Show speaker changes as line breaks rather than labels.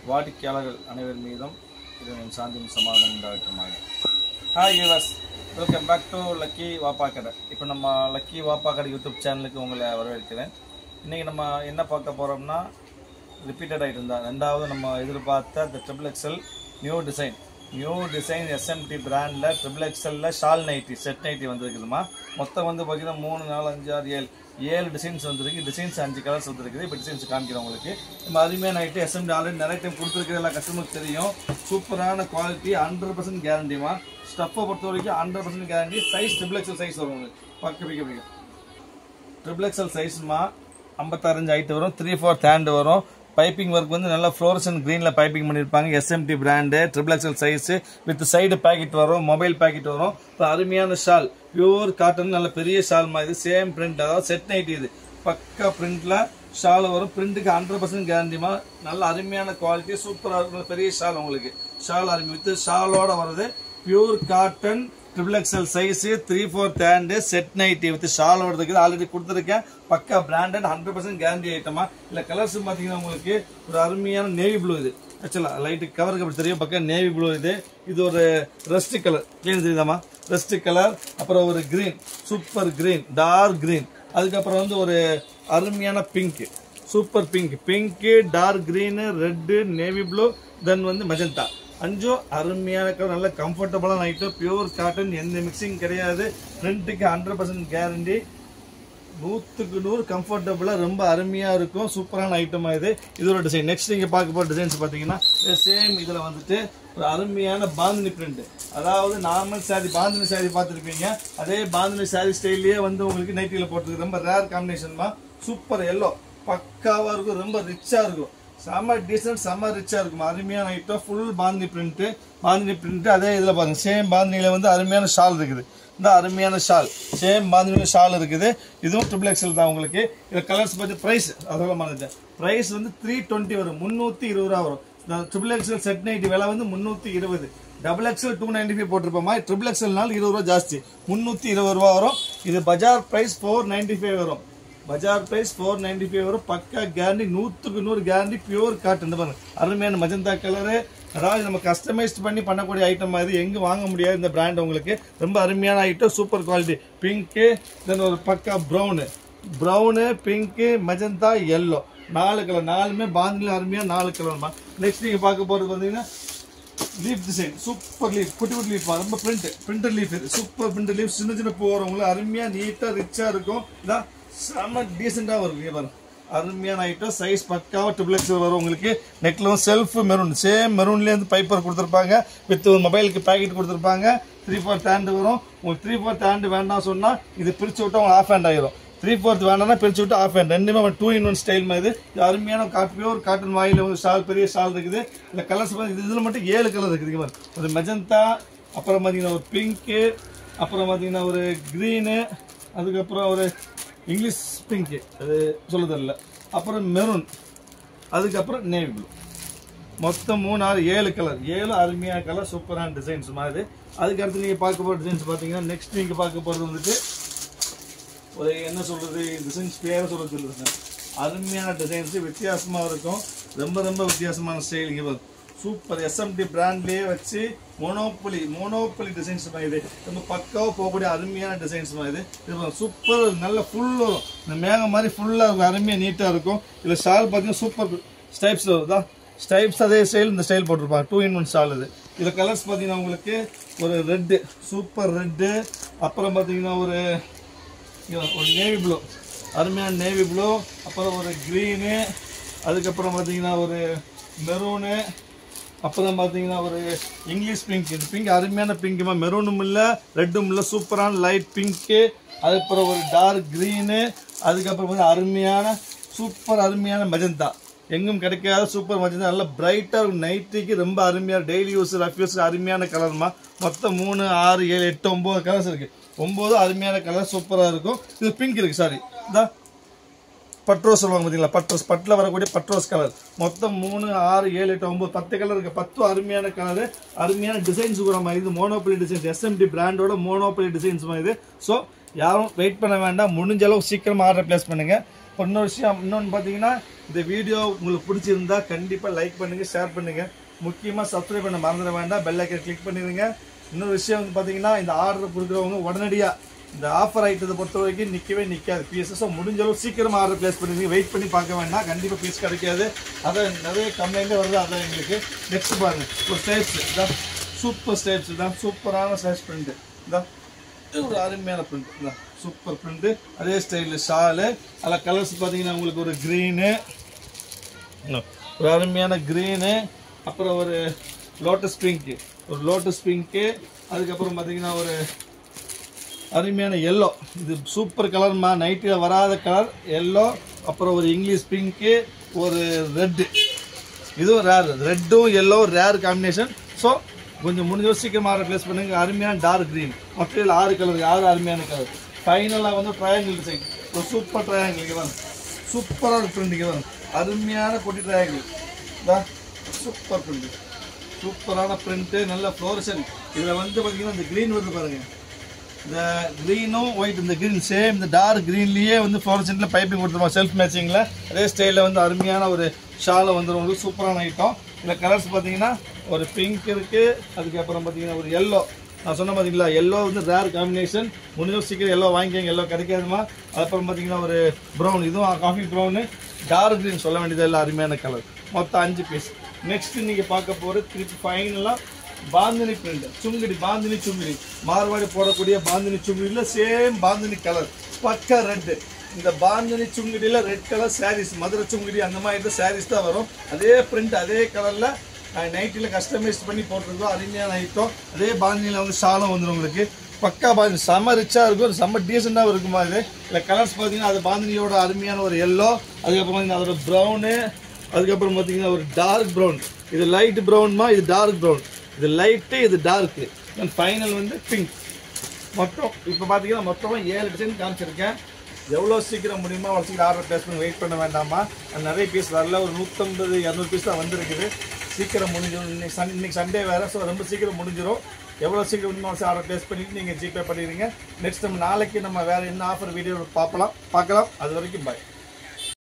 வாடிக்கையாளர்கள் அனைவர் மீதும் இதன் சாந்தியும் சமாதானம் உண்டாகட்டுமாக. Hi viewers, welcome back to Lucky Vappa கடை. இப்போ நம்ம லக்கி வாப்பா கடை யூடியூப் சேனலுக்கு உங்களை வரவேற்கிறேன். இன்றைக்கி நம்ம என்ன பார்க்க போகிறோம்னா, ரிப்பீட்டட் ஆகிட்டு இருந்தால் ரெண்டாவது நம்ம எதிர்பார்த்த இந்த triple XL new design SMT பிராண்டில் ட்ரிபிள் எக்ஸலில் ஷால் நைட்டி செட் நைட்டி வந்துருக்குதுமா. மொத்தம் வந்து பார்த்திங்கன்னா 3, 4, 5, 6, 7 டிசைன்ஸ் வந்துருக்கு. டிசைன்ஸ் 5 கலர்ஸ் வந்துருக்குது. இப்போ டிசைன்ஸ் காமிக்கிறோம் உங்களுக்கு. நம்ம அருமையான நைட்டு எஸ்எம்டி ஆல்ரெடி நிறைய டைம் கொடுத்துருக்குது, எல்லா கஸ்டமருக்கு தெரியும். சூப்பரான குவாலிட்டி, 100% கேரண்டிமா. ஸ்டஃப்பை பொறுத்த வரைக்கும் 100% guarantee. Size triple XL size வரும் உங்களுக்கு. பக்க ட்ரிபிள் எக்ஸல் சைஸ்மா 56 ஹைட் வரும், 3/4 ஹேண்ட் வரும். பைப்பிங் ஒர்க் வந்து நல்லா ஃப்ளோரசன்ட் கிரீனில் பைப்பிங் பண்ணியிருப்பாங்க. SMT brand, triple XL size with side pocket வரும், மொபைல் பேக்கெட் வரும். இப்போ அருமையான ஷால், பியூர் காட்டன், நல்ல பெரிய ஷால் மாதிரி சேம் பிரிண்ட், அதாவது செட் நைட். இது பக்கா பிரிண்டில் ஷால் வரும். பிரிண்ட்டுக்கு 100% கேரண்டிமா. நல்ல அருமையான குவாலிட்டி, சூப்பராக இருக்கும். பெரிய ஷால் உங்களுக்கு, ஷால் அருமை வித் ஷாலோட வருது. Pure cotton triple XL size 3/4 hand set nighty with shawl வருது. ஆல்ரெடி கொடுத்துருக்கேன். பக்கா பிராண்டட் 100% கேரண்டி ஐட்டமா. இல்லை கலர்ஸ் பார்த்தீங்கன்னா உங்களுக்கு ஒரு அருமையான நேவி ப்ளூ. இது ஆக்சுவலாக லைட்டு கவருக்கு அப்படி தெரியும். பக்கம் நேவி ப்ளூ. இது ஒரு ரெஸ்ட் கலர், கிளீன் தெரியுதாமா? Rust colour. அப்புறம் ஒரு green, super green, dark green. அதுக்கப்புறம் வந்து ஒரு அருமையான pink, super pink, dark green, red, navy blue, then வந்து மெஜந்தா. 5 அருமையான கலர், நல்ல கம்ஃபர்டபுளான ஐட்டம். பியூர் காட்டன், எந்த மிக்சிங் கிடையாது. பிரிண்ட்டுக்கு 100% கேரண்டி. 100க்கு 100 கம்ஃபர்டபுளாக ரொம்ப அருமையாக இருக்கும். சூப்பரான ஐட்டமாக இது ஒரு டிசைன். நெக்ஸ்ட் நீங்கள் பார்க்க போகிற டிசைன்ஸ் பார்த்தீங்கன்னா சேம் இதில் வந்துட்டு ஒரு அருமையான பாந்தினி பிரிண்ட். அதாவது நார்மல் சாரி, பாந்தினி சாரி பார்த்துருப்பீங்க. அதே பாந்தினி சாரி ஸ்டைல்லையே வந்து உங்களுக்கு நைட்டியில் போட்டுருக்கு. ரொம்ப ரேர் காம்பினேஷன்மா. சூப்பர் எல்லோ, பக்காவாக இருக்கும், ரொம்ப ரிச்சாக இருக்கும். செம்ம டீசன்ட், செம்ம ரிச்சாக இருக்கும். அருமையான ஐட்டம், ஃபுல் பாந்தினி பிரிண்ட்டு. அதே இதில் பாருங்கள், சேம் பாந்தினியில் வந்து அருமையான ஷால் இருக்குது. இந்த அருமையான ஷால், சேம் பாந்தினியில் ஷால் இருக்குது. இதுவும் ட்ரிபிள் எக்ஸல் தான் உங்களுக்கு. இதில் கலர்ஸ் பார்த்து ப்ரைஸ் அதெல்லாம் மறந்துட்டேன். ப்ரைஸ் வந்து 320 வரும், 320 ரூபா வரும். ட்ரிபிள் எக்ஸல் செட் நைட்டி விலை வந்து 320. டபுள் எக்ஸல் 295 போட்டிருப்போமா. ட்ரிபிள் எக்ஸல்னால 20 ரூபா ஜாஸ்தி, 320 ரூபா வரும். இது பஜார் ப்ரைஸ் 495 வரும். பஜார் பிரைஸ் 495 வரும். பக்கா கேரண்டி, 100க்கு 100 கேரண்டி. பியூர் காட்டன் பாருங்க, அருமையான மஜந்தா கலரு. அதாவது நம்ம கஸ்டமைஸ்ட் பண்ணி பண்ணக்கூடிய ஐட்டம் மாதிரி எங்கே வாங்க முடியாது இந்த பிராண்ட் உங்களுக்கு. ரொம்ப அருமையான item, super quality. Pink, then ஒரு pukka brown, pink, magenta, yellow, 4 colour. 4மே பாந்தியில் அருமையாக 4 கலர்மா. நெக்ஸ்ட் நீங்கள் பார்க்க போகிறது பார்த்தீங்கன்னா லீஃப் டிசைன், சூப்பர் லீஃப், குட்டி லீஃப், ரொம்ப பிரிண்டர் லீஃப். இது சூப்பர் பிரிண்டர் லீஃப். சின்ன போகிறவங்களுக்கு அருமையாக நீட்டாக ரிச்சாக இருக்கும். இதான் செம்ம டீசெண்டாக வரும் பாருங்க. அருமையான ஐட்டம். சைஸ் பக்காவாக ட்ரிபிள் எக்ஸல் வரும் உங்களுக்கு. நெக்ல செல்ஃப் மெரூன், சேம் மெரூன்லேருந்து பைப்பர் கொடுத்துருப்பாங்க. வித் ஒரு மொபைலுக்கு பேக்கெட் கொடுத்துருப்பாங்க. 3/4 ஹேண்டு வரும். உங்களுக்கு 3/4 ஹேண்டு வேண்டாம் சொன்னால் இது பிரித்து விட்டா உங்களுக்கு ஆஃப் ஹேண்ட் ஆகிடும். 3/4 வேண்டாம்னா பிரித்து விட்டு ஆஃப் ஹேண்ட். ரெண்டுமே 2-in-1 ஸ்டைல் மாதிரி. இது அருமையான பியூர் காட்டன் வாயில் வந்து ஷால், பெரிய ஷால் இருக்குது. இந்த கலர்ஸ் இதில் மட்டும் 7 கலர் இருக்குது. ஒரு மெஜந்தா, அப்புறம் பார்த்தீங்கன்னா ஒரு பிங்க்கு, அப்புறம் பார்த்தீங்கன்னா ஒரு க்ரீனு, அதுக்கப்புறம் ஒரு இங்கிலீஷ் பிங்க்கு, அது சொல்ல தெரியல, அப்புறம் மெரூன், அதுக்கப்புறம் நேவி ப்ளூ. மொத்தம் 3, 6, 7 கலர். 7 அருமையான கலர், சூப்பரான டிசைன்ஸ் மாதிரி. அதுக்கடுத்து நீங்கள் பார்க்க போகிற டிசைன்ஸ் பார்த்தீங்கன்னா நெக்ஸ்ட் நீங்கள் பார்க்க போகிறது வந்துட்டு ஒரு என்ன சொல்கிறது, டிசைன்ஸ் பேரை சொல்லுங்க. அருமையான டிசைன்ஸு, வித்தியாசமாக இருக்கும். ரொம்ப வித்தியாசமான ஸ்டைல். இங்கே சூப்பர் எஸ்எம்டி பிராண்ட்லேயே வச்சு மோனோபொலி டிசைன்ஸ் மாதிரி. ரொம்ப பக்காவாக போகக்கூடிய அருமையான டிசைன்ஸ் மாதிரி. இது சூப்பர், நல்ல ஃபுல் வரும். இந்த மேகம் மாதிரி ஃபுல்லாக இருக்கும், அருமையாக நீட்டாக இருக்கும். இதில் ஷால் பார்த்தீங்கன்னா சூப்பர் ஸ்டைப்ஸ் வருதா. ஸ்டைப்ஸ் அதே ஸ்டைல், இந்த ஸ்டைல் போட்டிருப்பாங்க. 2-in-1 ஷால் இது. இதில் கலர்ஸ் பார்த்தீங்கன்னா உங்களுக்கு ஒரு ரெட்டு, சூப்பர் ரெட்டு, அப்புறம் பார்த்தீங்கன்னா ஒரு நேவி ப்ளூ, அருமையான நேவி ப்ளூ, அப்புறம் ஒரு க்ரீனு, அதுக்கப்புறம் பார்த்தீங்கன்னா ஒரு மெரூனு, அப்புறம் பார்த்தீங்கன்னா ஒரு இங்கிலீஷ் பிங்க். இது பிங்க் அருமையான பிங்க்குமா. மெரூனும் இல்லை, ரெட்டும் இல்லை, சூப்பரான லைட் பிங்க்கு. அதுக்கப்புறம் ஒரு டார்க் க்ரீனு, அதுக்கப்புறம் வந்து அருமையான மெஜந்தா. எங்கும் கிடைக்காத சூப்பர் மஜந்தா. நல்லா பிரைட்டாக இருக்கும். நைட்டுக்கு ரொம்ப அருமையாக, டெய்லி யூஸ், ரஃப் யூஸ் அருமையான கலர்மா. மொத்தம் 3, 6, 7, 8, 9 கலர்ஸ் இருக்குது. 9 அருமையான கலர், சூப்பராக இருக்கும். இது பிங்க் இருக்குது, சாரி இதான் பட்ரோஸ் சொல்லுவாங்க பார்த்தீங்களா, பட்டில் வரக்கூடிய பட்ரோஸ் கலர். மொத்தம் 3, 6, 7, 8, 9, 10 கலர் இருக்குது. 10 அருமையான கலரு, அருமையான டிசைன்ஸ் கூட மாதிரி. இது மோனோபொலி டிசைன்ஸ், எஸ்எம்டி பிராண்டோட மோனோபொலி டிசைன்ஸ் மாதிரி. ஸோ யாரும் வெயிட் பண்ண வேண்டாம், முடிஞ்ச அளவுக்கு சீக்கிரமாக ஆர்டர் பிளேஸ் பண்ணுங்கள். இன்னொரு விஷயம், இன்னொன்று பார்த்தீங்கன்னா இந்த வீடியோ உங்களுக்கு பிடிச்சிருந்தா கண்டிப்பா லைக் பண்ணுங்க, ஷேர் பண்ணுங்க, முக்கியமா சப்ஸ்கிரைப் பண்ண மறந்துட வேண்டாம், பெல் ஐக்கன் கிளிக் பண்ணிடுங்க. இன்னொரு விஷயம் வந்து பாத்தீங்கன்னா இந்த ஆர்டர் கொடுக்குறவங்க உடனடியா இந்த ஆஃபர் ஐட்டத்தை பொறுத்த வரைக்கும் நிற்கவே நிற்காது பீஸஸ். முடிஞ்ச அளவு சீக்கிரமாக ஆர்டர் பிளேஸ் பண்ணிடுங்க, வெயிட் பண்ணி பார்க்க வேண்டாம், கண்டிப்பாக பீஸ் கிடைக்காது. அதை நிறைய கம்ப்ளைண்ட்டே வருது. அதான் எங்களுக்கு நெக்ஸ்ட் பாருங்க ஒரு ஸ்டேப்ஸ் இதான், சூப்பர் ஸ்டேப்ஸ் தான், சூப்பரான ஸ்டேப்ஸ் பிரிண்ட் இதான், ஒரு அருமையான பிரிண்ட் இதான், சூப்பர் பிரிண்ட். அதே ஸ்டைலில் ஷாலு, அதில் கலர்ஸ் பார்த்தீங்கன்னா உங்களுக்கு ஒரு க்ரீனு, ஒரு அருமையான க்ரீனு, அப்புறம் ஒரு லோட்டஸ் பிங்க்கு, ஒரு லோட்டஸ் பிங்க்கு, அதுக்கப்புறம் பார்த்தீங்கன்னா ஒரு அருமையான எல்லோ, இது சூப்பர் கலர்மா, நைட்டில் வராத கலர் எல்லோ, அப்புறம் ஒரு இங்கிலீஷ் பிங்க்கு, ஒரு ரெட்டு, இதுவும் ரேர், ரெட்டும் எல்லோ ரேர் காம்பினேஷன். ஸோ கொஞ்சம் முடிஞ்ச சீக்கிரமாக ப்ளேஸ் பண்ணுங்க. அருமையான டார்க் க்ரீன், மொத்தத்தில் 6 கலர், 6 அருமையான கலர். ஃபைனலாக வந்து ட்ரையாங்கிள் டிசைன், ஒரு சூப்பர் ட்ரையாங்கிள் இங்கே வந்து சூப்பராக பிரிண்ட் இங்கே வந்து அருமையான பொட்டி ட்ரையாங்கிள் தான், சூப்பர் பிரிண்ட், சூப்பரான பிரிண்ட்டு, நல்ல ஃப்ளோரசன். இதில் வந்து பார்த்தீங்கன்னா இந்த க்ரீன் வந்து பாருங்கள், இந்த க்ரீனும் ஒயிட், இந்த க்ரீன் சேம் இந்த டார்க் க்ரீன்லேயே வந்து ஃப்ளோரசன்ட்டில் பைப்பிங் கொடுத்துருவோம் செல்ஃப் மேட்சிங்கில். அதே ஸ்டைலில் வந்து அருமையான ஒரு ஷாலை வந்துடும் உங்களுக்கு, சூப்பரான ஐட்டம். இதில் கலர்ஸ் பார்த்தீங்கன்னா ஒரு பிங்க் இருக்குது, அதுக்கப்புறம் பார்த்தீங்கன்னா ஒரு எல்லோ, நான் சொன்ன பார்த்தீங்களா எல்லோ வந்து ரேர் காம்பினேஷன், முடிஞ்ச சீக்கிரம் எல்லோ வாங்கிக்கோங்க, எல்லோ கிடைக்காதுமா. அதுக்கப்புறம் பார்த்தீங்கன்னா ஒரு ப்ரௌன், இதுவும் காஃபி ப்ரௌனு, டார்க் க்ரீன் சொல்ல வேண்டியது எல்லாம் அருமையான கலர். மொத்தம் 5 பீஸ். நெக்ஸ்ட் நீங்கள் பார்க்க போகிற திருப்பி ஃபைனலாக பாந்தினி பிரிண்ட், சுங்குடி, பாந்தினி சுங்குடி, மார்வாடி போடக்கூடிய பாந்தினி சுங்குடியில் சேம் பாந்தினி கலர், பக்கா ரெட்டு. இந்த பாந்தினி சுங்குடியில் ரெட் கலர் சாரீஸ், மதுரை சுங்குடி அந்த மாதிரி சாரீஸ் தான் வரும். அதே பிரிண்ட் அதே கலரில் நைட்டில் கஸ்டமைஸ் பண்ணி போட்டிருக்கோம், அருமையான ஐட்டம். அதே பாந்தினியில் வந்து ஷாலும் வந்துடும் உங்களுக்கு, பக்கா பாந்தினி, செம்ம ரிச்சாக இருக்கும், செம்ம டீசெண்டாக இருக்குமா. இது இல்லை கலர்ஸ் பார்த்தீங்கன்னா அது பாந்தினியோட அருமையான ஒரு எல்லோ, அதுக்கப்புறம் பார்த்தீங்கன்னா அதோட ப்ரௌனு, அதுக்கப்புறம் பார்த்தீங்கன்னா ஒரு டார்க் ப்ரௌன், இது லைட் ப்ரௌன்மா, இது டார்க் ப்ரௌன், இது லைட்டு, இது டார்க்கு, ஃபைனல் வந்து பிங்க். மொத்தம் இப்போ பார்த்தீங்கன்னா மொத்தமாக 7 டிசைன் காமிச்சிருக்கேன். எவ்வளோ சீக்கிரம் முடியுமோ அவ்வளோ சீக்கிரம் ஆர்டர் பிளேஸ் பண்ணி வெயிட் பண்ண வேண்டாமா. நிறைய பீஸ் வரல, ஒரு 150 200 பீஸ் தான் வந்திருக்குது. சீக்கிரம் முடிஞ்சிடும், இன்னைக்கு சண்டே வேறு, ஸோ ரொம்ப சீக்கிரம் முடிஞ்சிடும். எவ்வளோ சீக்கிரம் முடியுமோ ஆர்டர் பிளேஸ் பண்ணிவிட்டு நீங்கள் ஜிபே பண்ணிடுங்க. நெக்ஸ்ட் நம்ம நாளைக்கு நம்ம வேறு என்ன ஆஃபர் வீடியோ பார்க்கலாம். அது வரைக்கும் பாய்.